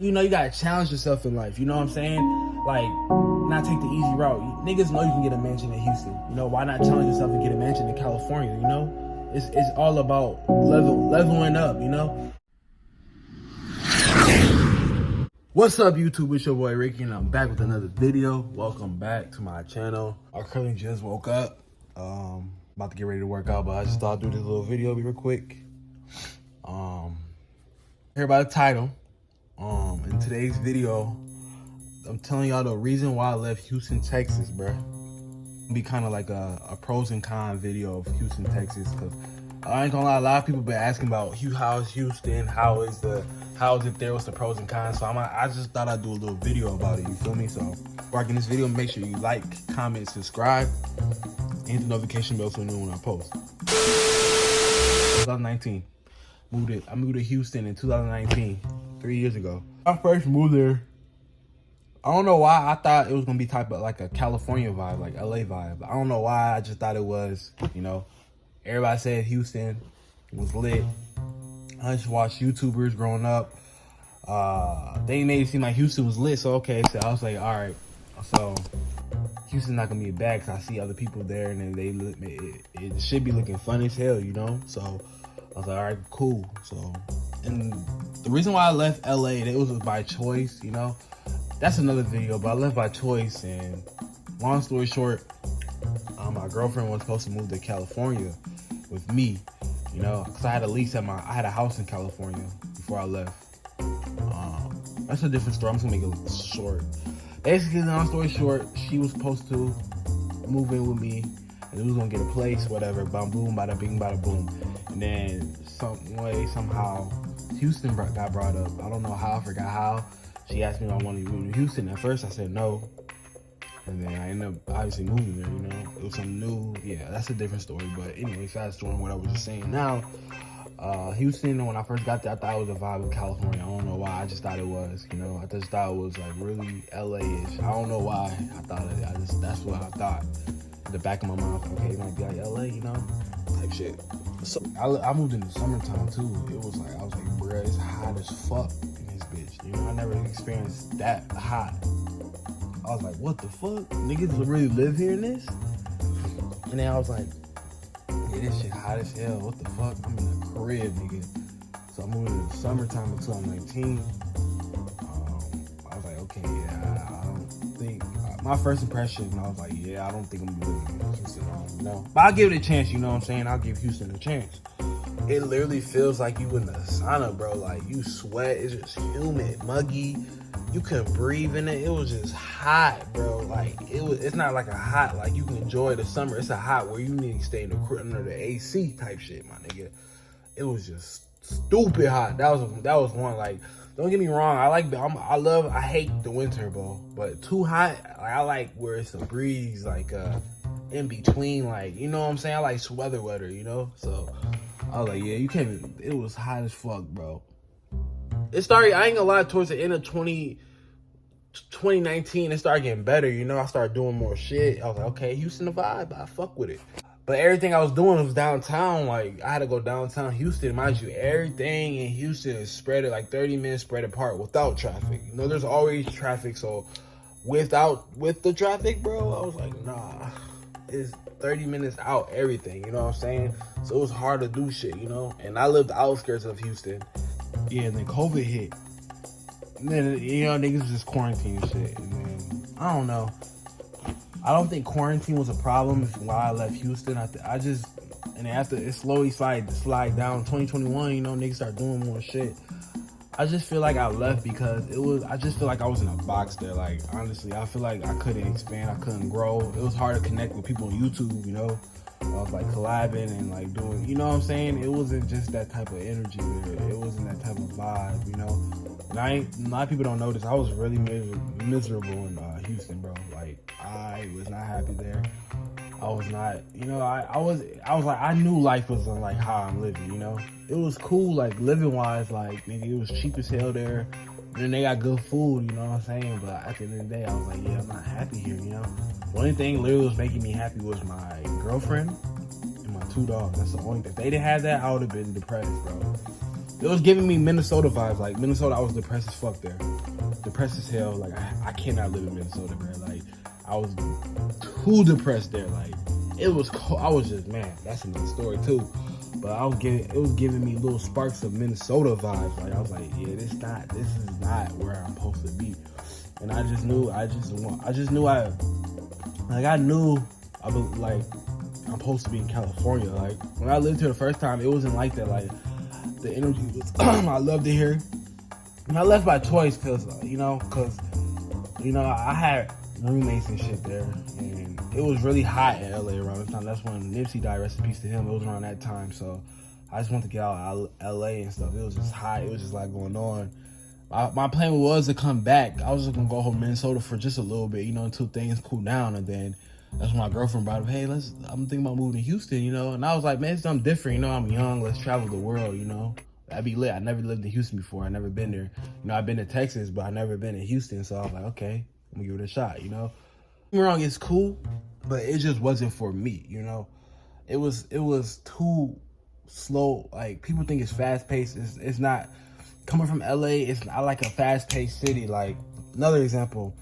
You know, you gotta challenge yourself in life. You know what I'm saying? Like, not take the easy route. Niggas know you can get a mansion in Houston. You know, why not challenge yourself and get a mansion in California? You know, it's all about leveling up. You know. What's up, YouTube? It's your boy Ricky, and I'm back with another video. Welcome back to my channel. I currently just woke up. About to get ready to work out, but I just thought I'd do this little video real quick. Hear about the title. In today's video, I'm telling y'all the reason why I left Houston, Texas, bruh. It'll be kind of like a pros and cons video of Houston, Texas, because I ain't gonna lie, a lot of people been asking about how's Houston, how is it there, what's the pros and cons. So I just thought I'd do a little video about it, you feel me? So before I get in this video, make sure you like, comment, subscribe, and hit the notification bell so you know when I post. 2019. I moved to Houston in 2019, 3 years ago. I first moved there, I don't know why I thought it was gonna be type of like a California vibe, like LA vibe. I don't know why, I just thought it was, you know. Everybody said Houston was lit. I just watched YouTubers growing up. They made it seem like Houston was lit, so okay. So I was like, all right, so Houston's not gonna be bad because I see other people there and then it should be looking fun as hell, you know. So I was like, all right, cool. So, and the reason why I left LA, it was by choice, you know. That's another video, but I left by choice. And long story short, my girlfriend was supposed to move to California with me, you know, because I had a lease I had a house in California before I left. That's a different story. I'm just gonna make it short. Basically, long story short, she was supposed to move in with me, and we was gonna get a place, whatever. Bam, boom, bada bing, bada boom. And then some way, somehow, Houston got brought up. I don't know how. I forgot how. She asked me if I wanted to move to Houston. At first, I said no. And then I ended up obviously moving there, you know. It was something new. Yeah, that's a different story. But anyway, fast forward what I was just saying now. Houston, when I first got there, I thought it was a vibe of California. I don't know why. I just thought it was, you know. I just thought it was like really LA-ish. I don't know why I thought it. That's what I thought. In the back of my mind, okay, it might be like LA, you know, type shit. So I moved in the summertime too. It was like, I was like, bruh, it's hot as fuck in this bitch. You know, I never experienced that hot. I was like, what the fuck? Niggas really live here in this? And then I was like, yeah, this shit hot as hell. What the fuck? I'm in a crib, nigga. So I moved in the summertime of 2019. I was like, okay, yeah, I don't think, my first impression, I was like, yeah, I don't think I'm gonna live in Houston, you know. But I'll give it a chance, you know what I'm saying? I'll give Houston a chance. It literally feels like you in the sauna, bro. Like, you sweat, it's just humid, muggy. You couldn't breathe in it. It was just hot, bro. Like, it's not like a hot, like you can enjoy the summer. It's a hot where you need to stay under the AC type shit, my nigga. It was just stupid hot. That was one, like, don't get me wrong. I hate the winter, bro. But too hot, like, I like where it's a breeze, like, in between, like, you know what I'm saying? I like weather, you know? So I was like, yeah, you can't, it was hot as fuck, bro. It started, I ain't gonna lie, towards the end of 2019, it started getting better, you know? I started doing more shit. I was like, okay, Houston the vibe, I fuck with it. But everything I was doing was downtown. Like, I had to go downtown Houston. Mind you, everything in Houston is spread like 30 minutes spread apart without traffic. You know, there's always traffic, so with the traffic, bro, I was like, nah, it's 30 minutes out, everything, you know what I'm saying? So it was hard to do shit, you know? And I lived the outskirts of Houston. Yeah, and then COVID hit. And then, you know, niggas was just quarantined and shit. And then, I don't know. I don't think quarantine was a problem while I left Houston. And after it slowly slide down, 2021, you know, niggas start doing more shit. I just feel like I left because I just feel like I was in a box there. Like, honestly, I feel like I couldn't expand, I couldn't grow. It was hard to connect with people on YouTube, you know? I was like collabing and like doing, you know what I'm saying? It wasn't just that type of energy there. It wasn't that type of vibe, you know? And a lot of people don't know this. I was really miserable in Houston, bro. Like, I was not happy there. I was not, you know, I was like, I knew life wasn't like how I'm living, you know? It was cool, like, living-wise, like, nigga, it was cheap as hell there. And then they got good food, you know what I'm saying? But at the end of the day, I was like, yeah, I'm not happy here, you know? The only thing literally was making me happy was my girlfriend and my 2 dogs. That's the only thing. If they didn't have that, I would have been depressed, bro. It was giving me Minnesota vibes. Like Minnesota, I was depressed as fuck there. Depressed as hell. Like I cannot live in Minnesota, bro. Like I was too depressed there. Like it was cold. I was just, man, that's another story too. But it was giving me little sparks of Minnesota vibes. Like I was like, yeah, this is not where I'm supposed to be. And I knew I'm supposed to be in California. Like when I lived here the first time, it wasn't like that. Like the energy was, I loved it here. And I left by choice because I had roommates and shit there, and it was really hot in LA around this time. That's when Nipsey died. Rest in peace to him. It was around that time, so I just wanted to get out of LA and stuff. It was just hot. It was just like going on. My plan was to come back. I was just gonna go home to Minnesota for just a little bit, until things cool down, and then that's when my girlfriend brought up, hey, I'm thinking about moving to Houston, and I was like, man, it's something different, I'm young, let's travel the world, that'd be lit. I never lived in Houston before. I never been there. I've been to Texas, but I never been in Houston, so I was like, okay, I'm gonna give it a shot, Don't get me wrong, it's cool, but it just wasn't for me, It was too slow. Like, people think it's fast paced. It's not. Coming from LA, it's not like a fast paced city. Like, another example,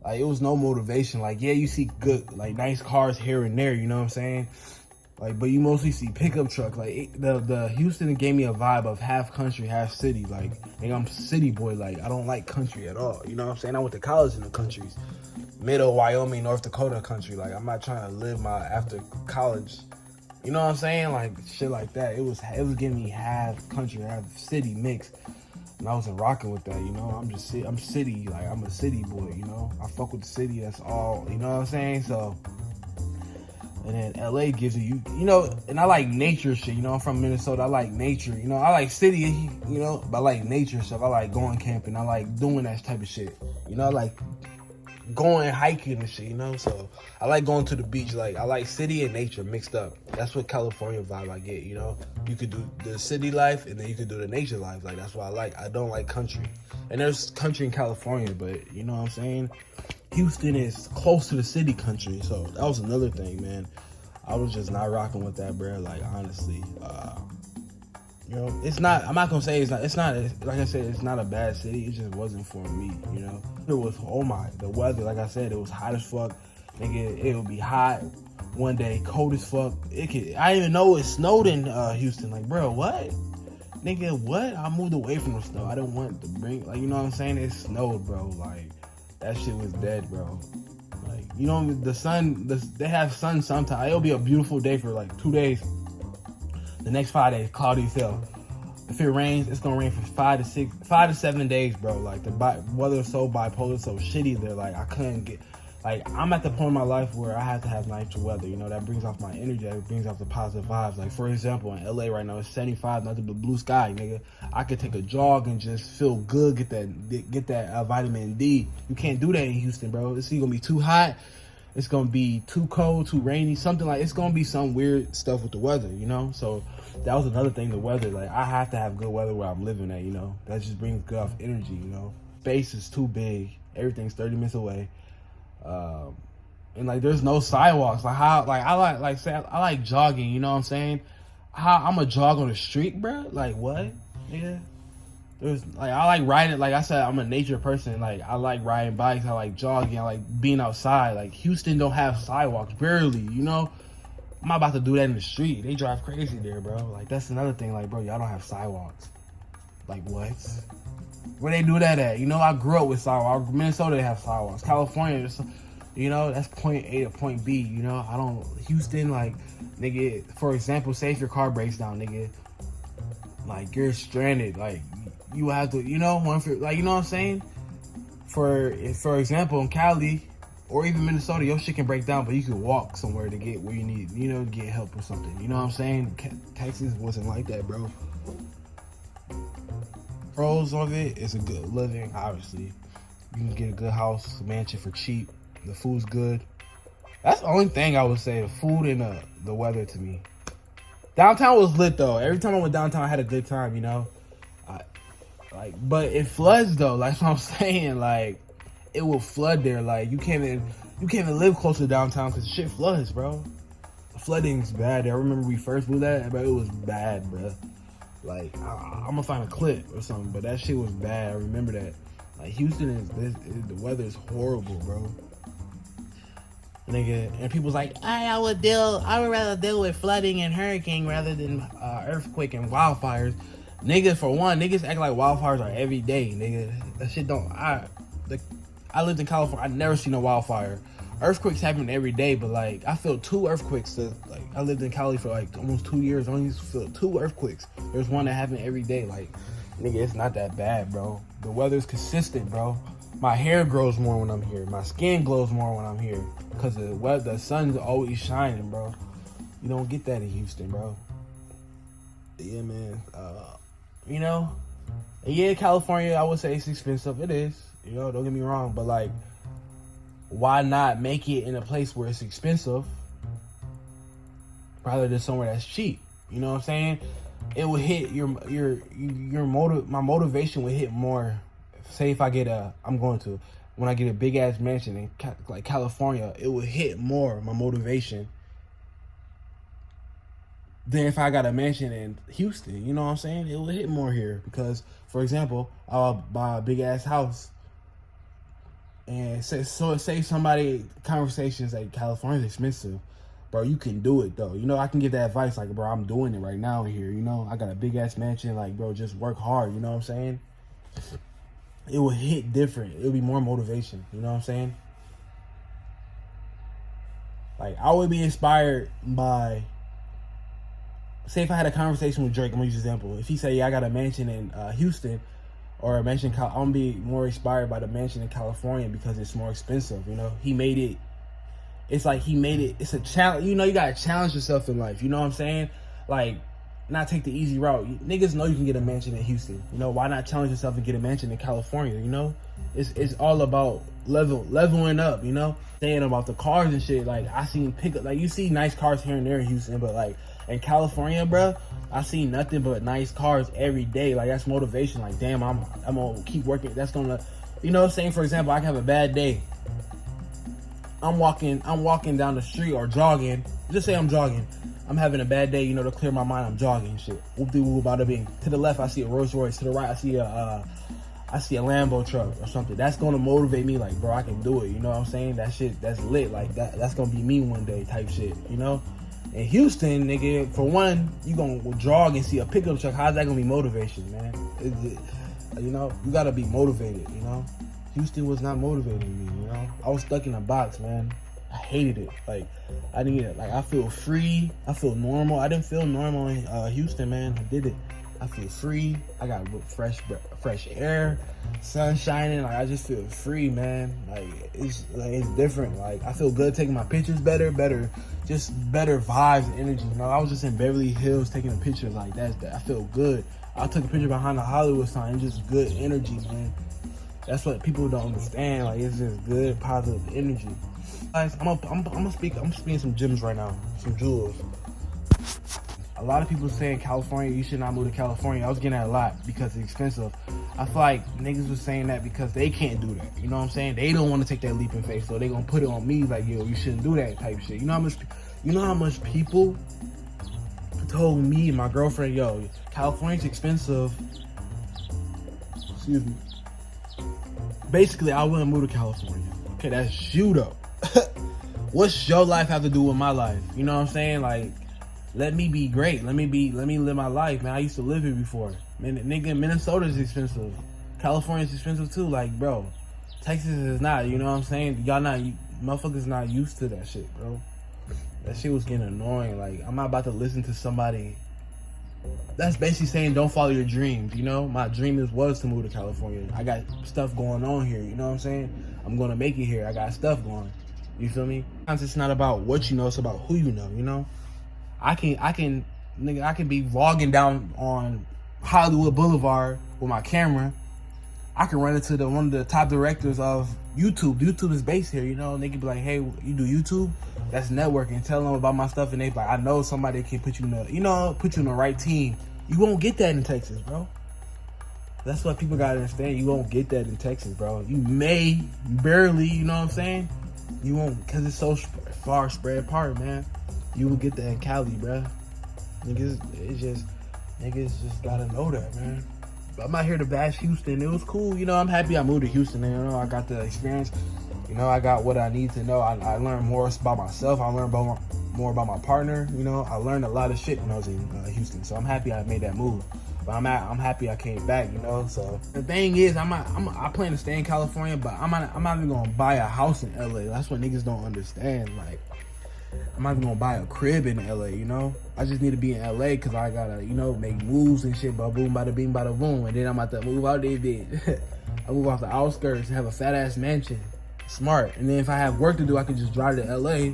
like, it was no motivation. Like, yeah, you see good, like, nice cars here and there, you know what I'm saying? Like, but you mostly see pickup trucks. Like, the Houston gave me a vibe of half country, half city. Like, I'm a city boy. Like, I don't like country at all. You know what I'm saying? I went to college in the countries. Middle, Wyoming, North Dakota country. Like, I'm not trying to live my after college. You know what I'm saying? Like, shit like that. It was giving me half country, half city mix. And I wasn't rocking with that, I'm city, like, I'm a city boy, I fuck with the city, that's all, you know what I'm saying? So, and then LA gives you, and I like nature shit, I'm from Minnesota, I like nature, I like city, but I like nature stuff. I like going camping, I like doing that type of shit, I like going hiking and shit, so I like going to the beach. Like, I like city and nature mixed up. That's what California vibe I get, you could do the city life and then you could do the nature life. Like, that's what I like. I don't like country, and there's country in California, but you know what I'm saying, Houston is close to the city country, so that was another thing, man. I was just not rocking with that, bro. Like, honestly, it's not, I'm not gonna say it's not, like I said, it's not a bad city. It just wasn't for me, It was, the weather, like I said, it was hot as fuck. Nigga, it would be hot one day, cold as fuck. I didn't even know it snowed in Houston. Like, bro, what? Nigga, what? I moved away from the snow. I didn't want to bring, like, you know what I'm saying? It snowed, bro. Like, that shit was dead, bro. Like, the sun, they have sun sometimes. It'll be a beautiful day for like 2 days. The next 5 days, cloudy as hell. If it rains, it's gonna rain for 5 to 7 days, bro. Like, the weather is so bipolar, so shitty. They're like, I couldn't get. Like, I'm at the point in my life where I have to have nice weather. That brings off my energy. That brings off the positive vibes. Like, for example, in LA right now, it's 75, nothing but blue sky, nigga. I could take a jog and just feel good, get that vitamin D. You can't do that in Houston, bro. It's either gonna be too hot. It's gonna be too cold, too rainy, something like, it's gonna be some weird stuff with the weather, So that was another thing, the weather. Like, I have to have good weather where I'm living at, That just brings good off energy, Space is too big. Everything's 30 minutes away. And like, there's no sidewalks. Like, how, like, I like jogging, you know what I'm saying? How I'm a jog on the street, bro? Like, what? Yeah. There's, like, I like riding. Like I said, I'm a nature person. Like, I like riding bikes. I like jogging. I like being outside. Like, Houston don't have sidewalks, barely, I'm not about to do that in the street. They drive crazy there, bro. Like, that's another thing. Like, bro, y'all don't have sidewalks. Like, what? Where they do that at? I grew up with sidewalks. Minnesota, they have sidewalks. California, that's point A to point B. Houston, like, nigga, for example, say if your car breaks down, nigga, like, you're stranded. Like, you have to, one for, like, you know what I'm saying? For example, in Cali or even Minnesota, your shit can break down, but you can walk somewhere to get where you need, to get help or something. You know what I'm saying? Texas wasn't like that, bro. Pros of it is a good living, obviously. You can get a good house, a mansion for cheap. The food's good. That's the only thing I would say, the food and the weather to me. Downtown was lit, though. Every time I went downtown, I had a good time, but it floods, though. Like, that's what I'm saying. Like, it will flood there. Like, you can't even live close to downtown because shit floods, bro. Flooding's bad. I remember we first moved that, but it was bad, bro. Like, I'm gonna find a clip or something, but that shit was bad. I remember that. Like, Houston the weather is horrible, bro. Nigga, and people's like, I would rather deal with flooding and hurricane rather than earthquake and wildfires. Nigga, for one, niggas act like wildfires are every day, nigga. That shit don't. I lived in California. I never seen a wildfire. Earthquakes happen every day, but like I felt 2 earthquakes. I lived in Cali for like almost 2 years. I only felt 2 earthquakes. There's one that happened every day. Like, nigga, it's not that bad, bro. The weather's consistent, bro. My hair grows more when I'm here. My skin glows more when I'm here because the sun's always shining, bro. You don't get that in Houston, bro. Yeah, man. You know, yeah, California, I would say it's expensive. It is. You know, don't get me wrong, but like, why not make it in a place where it's expensive rather than somewhere that's cheap? You know what I'm saying? It will hit my motivation would hit more. Say if I get when I get a big ass mansion in like California, it would hit more my motivation than if I got a mansion in Houston. You know what I'm saying? It would hit more here because, for example, I'll buy a big ass house. And say somebody conversations like California's expensive, bro. You can do it though. You know, I can give that advice like, bro, I'm doing it right now here. You know, I got a big ass mansion. Like, bro, just work hard. You know what I'm saying? It will hit different. It'll be more motivation. You know what I'm saying? Like, I would be inspired by. Say if I had a conversation with Drake. I'm gonna use an example. If he say, yeah, I got a mansion in Houston. Or a mansion, I'm gonna be more inspired by the mansion in California because it's more expensive. You know, he made it. It's like he made it. It's a challenge. You know, you gotta challenge yourself in life. You know what I'm saying? Like, not take the easy route. Niggas know you can get a mansion in Houston. You know, why not challenge yourself and get a mansion in California? You know, it's all about leveling up. You know, saying about the cars and shit. Like, I seen pickup. Like, you see nice cars here and there in Houston, but like in California, bro, I see nothing but nice cars every day. Like, that's motivation. Like, damn, I'm gonna keep working. That's gonna, you know, saying for example, I can have a bad day. I'm walking down the street or jogging. Just say I'm jogging. I'm having a bad day, you know, to clear my mind. I'm jogging and shit. Whoop-de-whoop, bada bing. To the left, I see a Rolls Royce. To the right, I see a Lambo truck or something. That's gonna motivate me. Like, bro, I can do it. You know what I'm saying? That shit, that's lit. Like, that's gonna be me one day type shit. You know? In Houston, nigga, for one, you gonna jog and see a pickup truck. How's that gonna be motivation, man? You know, you gotta be motivated, you know? Houston was not motivating me, you know? I was stuck in a box, man. I hated it. Like, I needed it. Like, I feel free. I feel normal. I didn't feel normal in Houston, man. I did it. I feel free. I got fresh air, sun shining. Like, I just feel free, man. Like, it's different. Like, I feel good taking my pictures better, just better vibes and energy. You know, I was just in Beverly Hills taking a picture. Like, that. I feel good. I took a picture behind the Hollywood sign. It's just good energy, man. That's what people don't understand. Like, it's just good, positive energy. Guys, I'm speaking some gems right now, some jewels. A lot of people saying California, you should not move to California. I was getting that a lot because it's expensive. I feel like niggas was saying that because they can't do that. You know what I'm saying? They don't want to take that leap in faith, so they gonna put it on me like, yo, you shouldn't do that type shit. You know how much people told me and my girlfriend, yo, California's expensive. Excuse me. Basically, I wouldn't move to California. Okay, that's you though. What's your life have to do with my life? You know what I'm saying? Like, let me be great. Let me live my life, man. I used to live here before. Man, nigga, Minnesota's expensive. California's expensive too. Like, bro, Texas is not. You know what I'm saying? Motherfuckers not used to that shit, bro. That shit was getting annoying. Like, I'm not about to listen to somebody that's basically saying don't follow your dreams. You know, my dream was to move to California. I got stuff going on here. You know what I'm saying? I'm gonna make it here. I got stuff going. You feel me? Sometimes it's not about what you know, it's about who you know. You know, I can be vlogging down on Hollywood Boulevard with my camera. I can run into one of the top directors of YouTube. YouTube is based here, you know. And they can be like, hey, you do YouTube? That's networking. Tell them about my stuff, and they be like, I know somebody can put you in the right team. You won't get that in Texas, bro. That's what people gotta understand. You won't get that in Texas, bro. You may, barely, you know what I'm saying? You won't, because it's so far spread apart, man. You will get that in Cali, bro. Niggas, it's just, Niggas just gotta know that, man. But I'm not here to bash Houston. It was cool. You know, I'm happy I moved to Houston. You know, I got the experience. You know, I got what I need to know. I learned more about myself. I learned more about my partner. You know, I learned a lot of shit when I was in Houston. So I'm happy I made that move. But I'm happy I came back. You know, so the thing is, I plan to stay in California, but I'm not even gonna buy a house in LA. That's what niggas don't understand. Like, I'm not even gonna buy a crib in LA, you know? I just need to be in LA because I gotta, you know, make moves and shit, but boom, bada bing, bada boom. And then I'm about to move out there, bitch. I move off the outskirts, have a fat ass mansion. Smart. And then if I have work to do, I can just drive to LA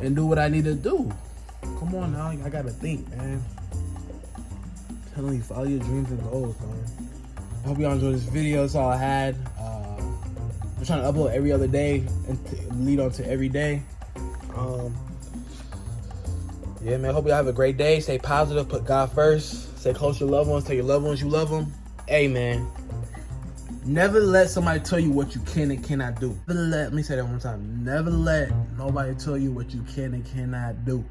and do what I need to do. Come on now, I gotta think, man. I'm telling you, follow your dreams and goals, man. I hope y'all enjoyed this video. That's all I had. I'm trying to upload every other day and lead on to every day. Yeah, man, hope y'all have a great day. Stay positive, put God first. Stay close to your loved ones, tell your loved ones you love them. Hey, man, never let somebody tell you what you can and cannot do. Let me say that one time. Never let nobody tell you what you can and cannot do.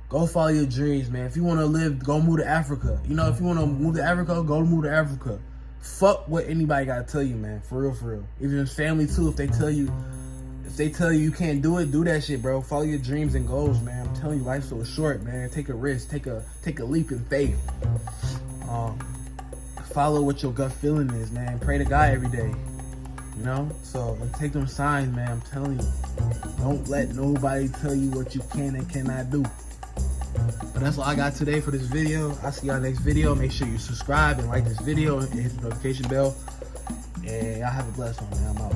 Go follow your dreams, man. If you want to live, go move to Africa. You know, if you want to move to Africa, go move to Africa. Fuck what anybody got to tell you, man. For real, for real. Even if family, too, if they tell you you can't do it, do that shit, bro. Follow your dreams and goals, man. I'm telling you, life's so short, man. Take a risk. Take a leap in faith. Follow what your gut feeling is, man. Pray to God every day. You know? So take them signs, man. I'm telling you. Don't let nobody tell you what you can and cannot do. But that's all I got today for this video. I'll see y'all next video. Make sure you subscribe and like this video and hit the notification bell. And y'all have a blessed one, man. I'm out.